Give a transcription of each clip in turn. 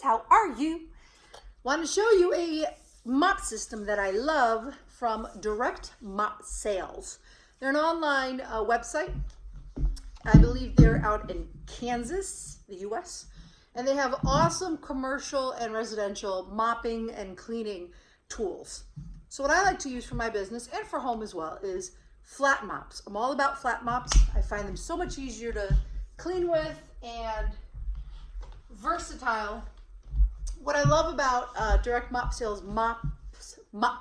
how are you? Want to show you a mop system that I love from Direct Mop Sales. They're an online website. I believe they're out in Kansas, the US, and they have awesome commercial and residential mopping and cleaning tools. So what I like to use for my business and for home as well is flat mops. I'm all about flat mops. I find them so much easier to clean with and versatile. What I love about Direct Mop Sales mop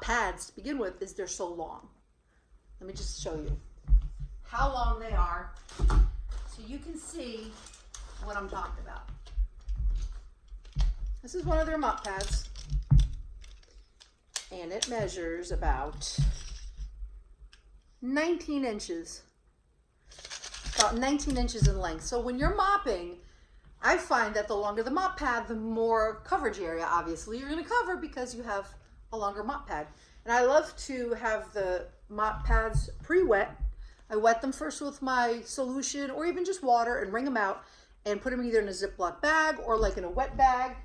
pads to begin with is they're so long. Let me just show you how long they are so you can see what I'm talking about. This is one of their mop pads and it measures about 19 inches. About 19 inches in length. So when you're mopping, I find that the longer the mop pad, the more coverage area, obviously, you're going to cover because you have a longer mop pad. And I love to have the mop pads pre-wet. I wet them first with my solution or even just water and wring them out and put them either in a Ziploc bag or like in a wet bag.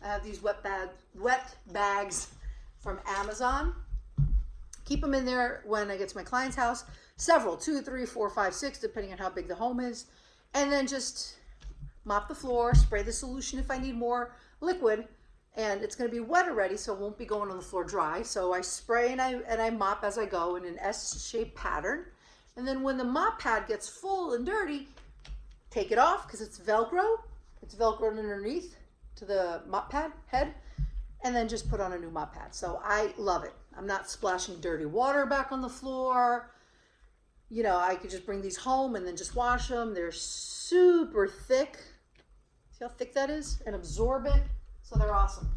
I have these wet bags from Amazon. Keep them in there when I get to my client's house. Several, 2, 3, 4, 5, 6, depending on how big the home is. And then just mop the floor, spray the solution if I need more liquid, and it's going to be wet already, so it won't be going on the floor dry. So I spray and I mop as I go in an S-shaped pattern. And then when the mop pad gets full and dirty, take it off because it's Velcro. It's Velcroed underneath to the mop pad head, and then just put on a new mop pad. So I love it. I'm not splashing dirty water back on the floor. You know, I could just bring these home and then just wash them. They're super thick. See how thick that is? And absorbent. So they're awesome.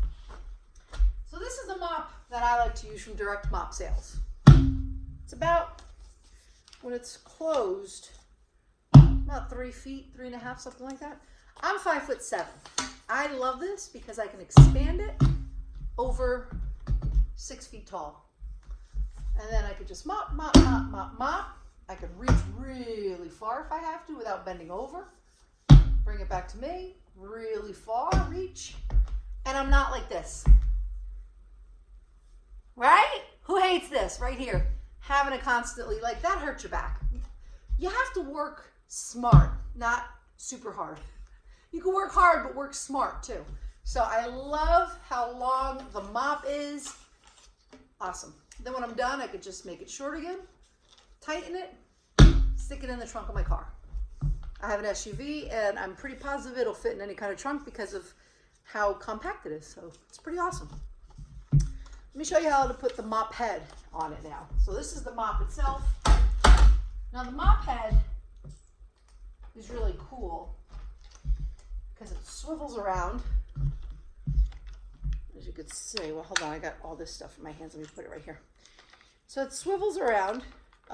So this is the mop that I like to use from Direct Mop Sales. It's about, when it's closed, about 3 feet, 3.5, something like that. I'm 5'7". I love this because I can expand it over 6 feet tall. And then I could just mop, mop, mop, mop, mop. I could reach really far if I have to without bending over. Bring it back to me, really far, reach. And I'm not like this. Right? Who hates this right here? Having it constantly, like that hurts your back. You have to work smart, not super hard. You can work hard, but work smart too. So I love how long the mop is. Awesome. Then when I'm done, I could just make it short again, tighten it, stick it in the trunk of my car. I have an SUV and I'm pretty positive it'll fit in any kind of trunk because of how compact it is. So it's pretty awesome. Let me show you how to put the mop head on it now. So this is the mop itself. Now the mop head is really cool because it swivels around. As you could see, well, hold on, I got all this stuff in my hands. Let me put it right here. So it swivels around.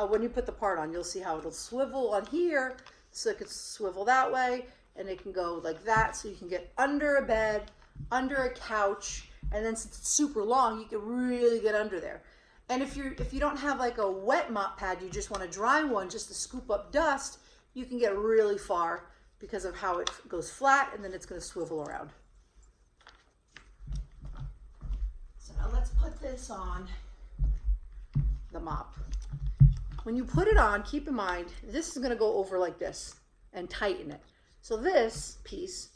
When you put the part on, you'll see how it'll swivel on here. So it could swivel that way, and it can go like that. So you can get under a bed, under a couch, and then since it's super long, you can really get under there. And if you don't have like a wet mop pad, you just want a dry one just to scoop up dust, you can get really far because of how it goes flat, and then it's going to swivel around. So now let's put this on the mop. When you put it on, keep in mind, this is going to go over like this and tighten it. So this piece,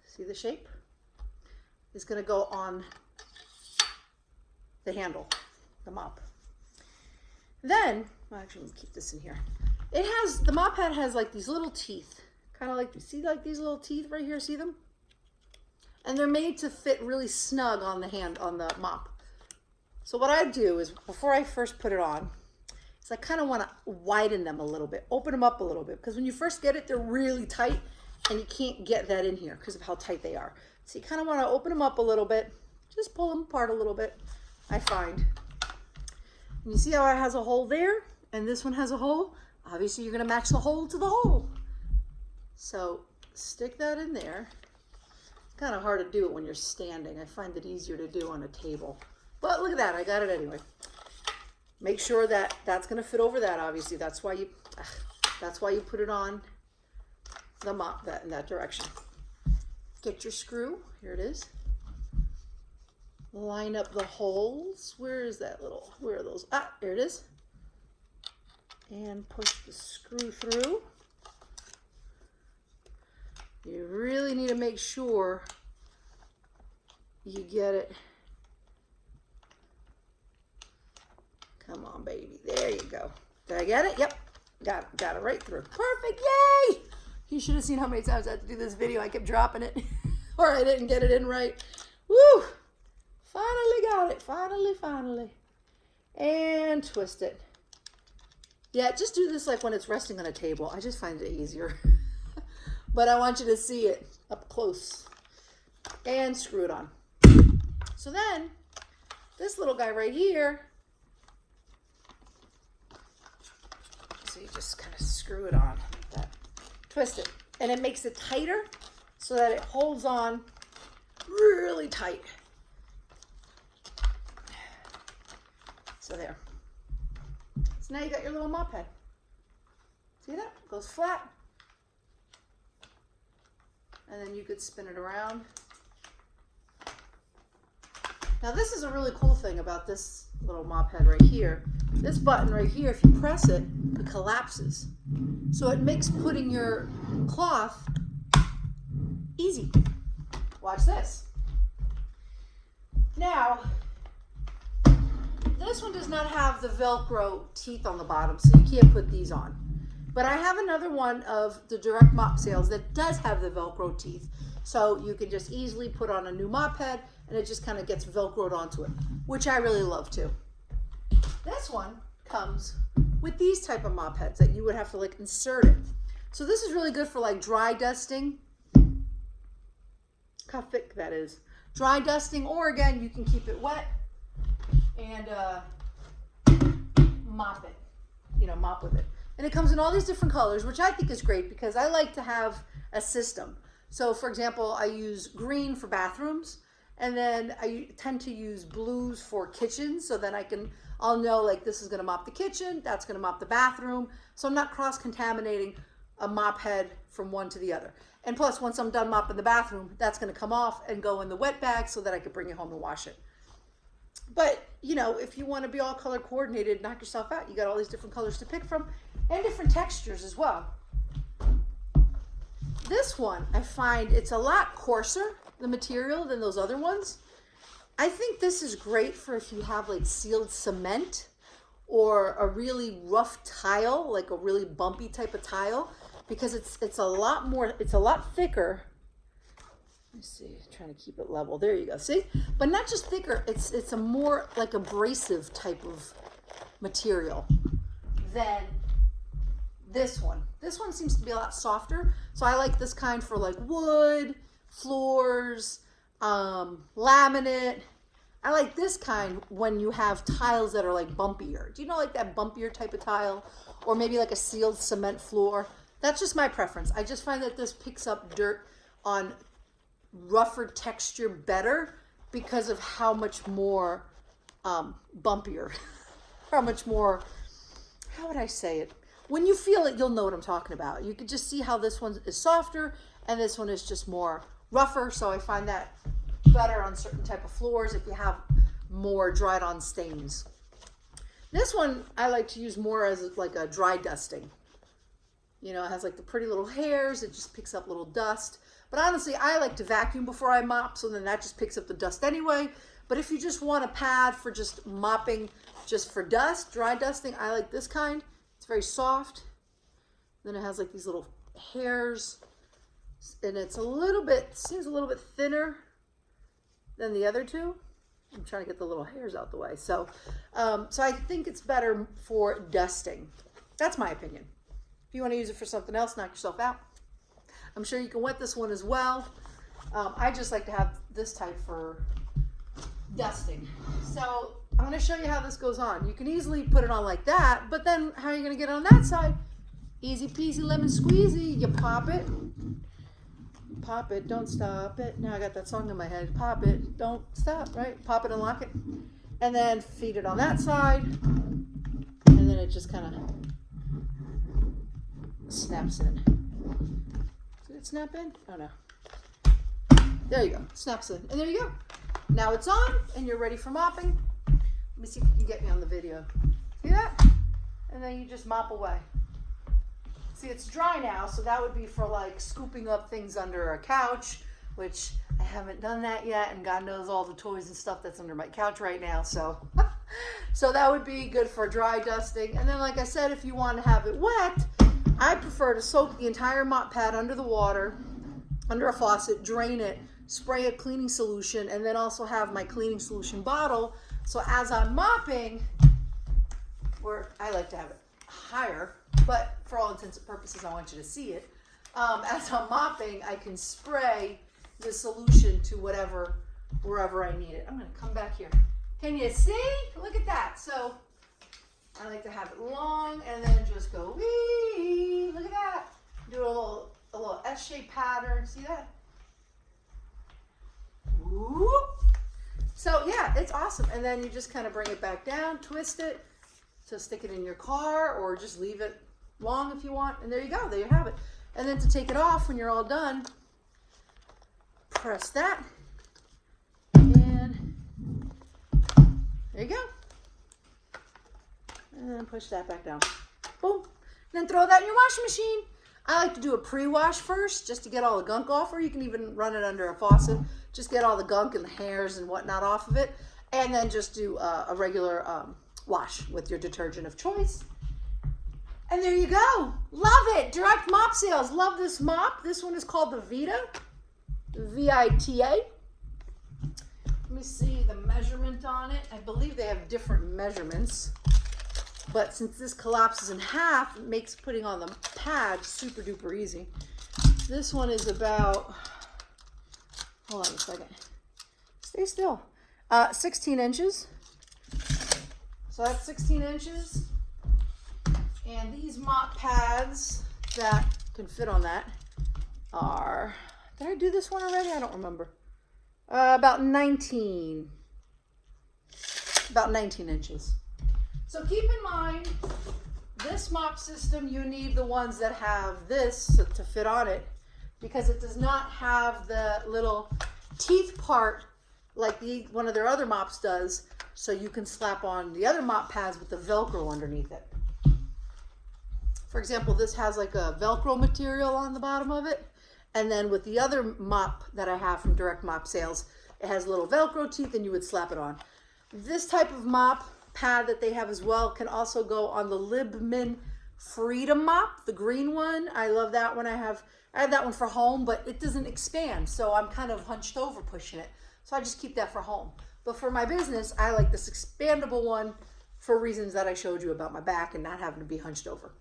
see the shape, is going to go on the handle, the mop. Then, well, actually, let me keep this in here. It has, the mop head has like these little teeth, kind of like, see like these little teeth right here, see them? And they're made to fit really snug on the hand, on the mop. So what I do is, before I first put it on, is I kind of want to widen them a little bit, open them up a little bit, because when you first get it, they're really tight, and you can't get that in here because of how tight they are. So you kind of want to open them up a little bit, just pull them apart a little bit, I find. And you see how it has a hole there, and this one has a hole? Obviously, you're going to match the hole to the hole. So stick that in there. It's kind of hard to do it when you're standing. I find it easier to do on a table. But look at that, I got it anyway. Make sure that that's going to fit over that, obviously. That's why you put it on the mop in that direction. Get your screw. Here it is. Line up the holes. Where is that little, where are those? Ah, there it is. And push the screw through. You really need to make sure you get it. Come on, baby. There you go. Did I get it? Yep. Got it right through. Perfect. Yay! You should have seen how many times I had to do this video. I kept dropping it or I didn't get it in right. Woo! Finally got it. Finally. And twist it. Yeah, just do this like when it's resting on a table. I just find it easier. But I want you to see it up close. And screw it on. So then, this little guy right here, so you just kind of screw it on like that. Twist it. And it makes it tighter so that it holds on really tight. So there. So now you got your little mop head. See that? It goes flat. And then you could spin it around. Now this is a really cool thing about this little mop head right here. This button right here, if you press it, it collapses. So it makes putting your cloth easy. Watch this. Now, this one does not have the Velcro teeth on the bottom, so you can't put these on. But I have another one of the Direct Mop sales that does have the Velcro teeth. So you can just easily put on a new mop head and it just kind of gets Velcroed onto it, which I really love too. This one comes with these type of mop heads that you would have to like insert it. So this is really good for like dry dusting. Look how thick that is. Dry dusting, or again, you can keep it wet and mop it, mop with it. And it comes in all these different colors, which I think is great because I like to have a system. So for example, I use green for bathrooms, and then I tend to use blues for kitchens. So then I'll know like this is gonna mop the kitchen, that's gonna mop the bathroom. So I'm not cross-contaminating a mop head from one to the other. And plus, once I'm done mopping the bathroom, that's gonna come off and go in the wet bag so that I could bring it home and wash it. But, if you want to be all color coordinated, knock yourself out. You got all these different colors to pick from and different textures as well. This one, I find it's a lot coarser, the material, than those other ones. I think this is great for if you have like sealed cement or a really rough tile, like a really bumpy type of tile, because it's a lot thicker. Let me see, trying to keep it level. There you go, see? But not just thicker, it's a more like abrasive type of material than this one. This one seems to be a lot softer. So I like this kind for like wood, floors, laminate. I like this kind when you have tiles that are like bumpier. Do you know like that bumpier type of tile? Or maybe like a sealed cement floor? That's just my preference. I just find that this picks up dirt on rougher texture better because of how much more bumpier, how much more, how would I say it? When you feel it, you'll know what I'm talking about. You can just see how this one is softer and this one is just more rougher. So I find that better on certain type of floors if you have more dried on stains. This one I like to use more as like a dry dusting. It has like the pretty little hairs. It just picks up little dust. But honestly, I like to vacuum before I mop, so then that just picks up the dust anyway. But if you just want a pad for just mopping, just for dust, dry dusting, I like this kind. It's very soft. Then it has like these little hairs, and it's seems a little bit thinner than the other two. I'm trying to get the little hairs out the way. So I think it's better for dusting. That's my opinion. If you want to use it for something else, knock yourself out. I'm sure you can wet this one as well. I just like to have this type for dusting. So I'm going to show you how this goes on. You can easily put it on like that, but then how are you going to get it on that side? Easy peasy lemon squeezy. You pop it. Pop it, don't stop it. Now I got that song in my head. Pop it, don't stop, right? Pop it and lock it. And then feed it on that side. And then it just kind of snaps in. Did it snap in? Oh no. There you go, snaps in, and there you go. Now it's on, and you're ready for mopping. Let me see if you can get me on the video. See that? And then you just mop away. See, it's dry now, so that would be for like scooping up things under a couch, which I haven't done that yet, and God knows all the toys and stuff that's under my couch right now, so so that would be good for dry dusting. And then, like I said, if you want to have it wet, I prefer to soak the entire mop pad under the water, under a faucet, drain it, spray a cleaning solution, and then also have my cleaning solution bottle, so as I'm mopping, where I like to have it higher, but for all intents and purposes, I want you to see it. As I'm mopping, I can spray the solution to wherever I need it. I'm going to come back here. Can you see? Look at that. So I like to have it long and then just go wee. Look at that. Do a little S-shaped pattern. See that? Whoop. So yeah, it's awesome. And then you just kind of bring it back down, twist it. So stick it in your car or just leave it long if you want. And there you go. There you have it. And then to take it off when you're all done, press that. And there you go. And then push that back down. Boom. Then throw that in your washing machine. I like to do a pre-wash first just to get all the gunk off, or you can even run it under a faucet. Just get all the gunk and the hairs and whatnot off of it. And then just do a regular wash with your detergent of choice. And there you go. Love it. Direct Mop sales. Love this mop. This one is called the Vita. V-I-T-A. Let me see the measurement on it. I believe they have different measurements. But since this collapses in half, it makes putting on the pad super duper easy. This one is about, hold on a second. Stay still. 16 inches. So that's 16 inches. And these mop pads that can fit on that are, did I do this one already? I don't remember. About 19 inches. So keep in mind, this mop system, you need the ones that have this to fit on it, because it does not have the little teeth part like one of their other mops does, so you can slap on the other mop pads with the Velcro underneath it. For example, this has like a Velcro material on the bottom of it, and then with the other mop that I have from Direct Mop sales, it has little Velcro teeth and you would slap it on. This type of mop pad that they have as well can also go on the Libman Freedom Mop, the green one. I love that one. I have that one for home, but it doesn't expand, so I'm kind of hunched over pushing it. So I just keep that for home. But for my business, I like this expandable one for reasons that I showed you about my back and not having to be hunched over.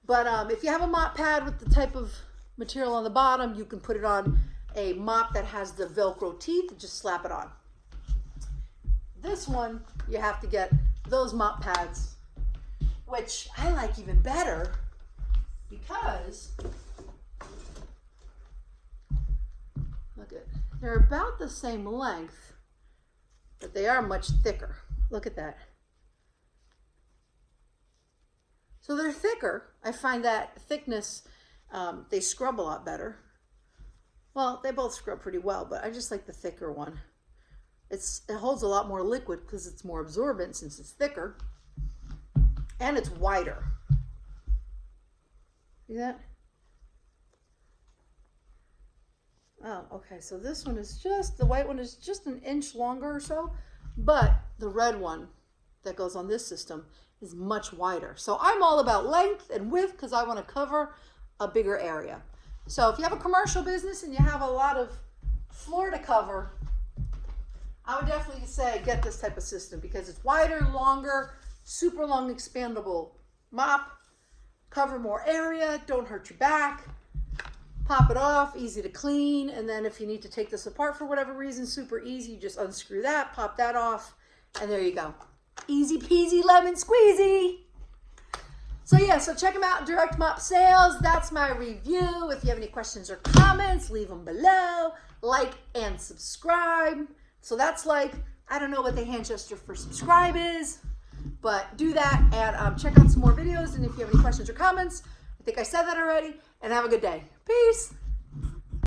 But if you have a mop pad with the type of material on the bottom, you can put it on a mop that has the Velcro teeth and just slap it on. This one, you have to get those mop pads, which I like even better because, look at, they're about the same length, but they are much thicker. Look at that. So they're thicker. I find that thickness, they scrub a lot better. Well, they both scrub pretty well, but I just like the thicker one. It holds a lot more liquid because it's more absorbent since it's thicker. And it's wider. See that? Oh, okay. So this one is the white one is just an inch longer or so, but the red one that goes on this system is much wider. So I'm all about length and width because I want to cover a bigger area. So if you have a commercial business and you have a lot of floor to cover, I would definitely say get this type of system because it's wider, longer, super long expandable mop, cover more area, don't hurt your back, pop it off, easy to clean, and then if you need to take this apart for whatever reason, super easy, you just unscrew that, pop that off, and there you go. Easy peasy lemon squeezy. So yeah, so check them out, Direct Mop sales. That's my review. If you have any questions or comments, leave them below. Like and subscribe. So that's like, I don't know what the hand gesture for subscribe is, but do that and check out some more videos. And if you have any questions or comments, I think I said that already, and have a good day. Peace.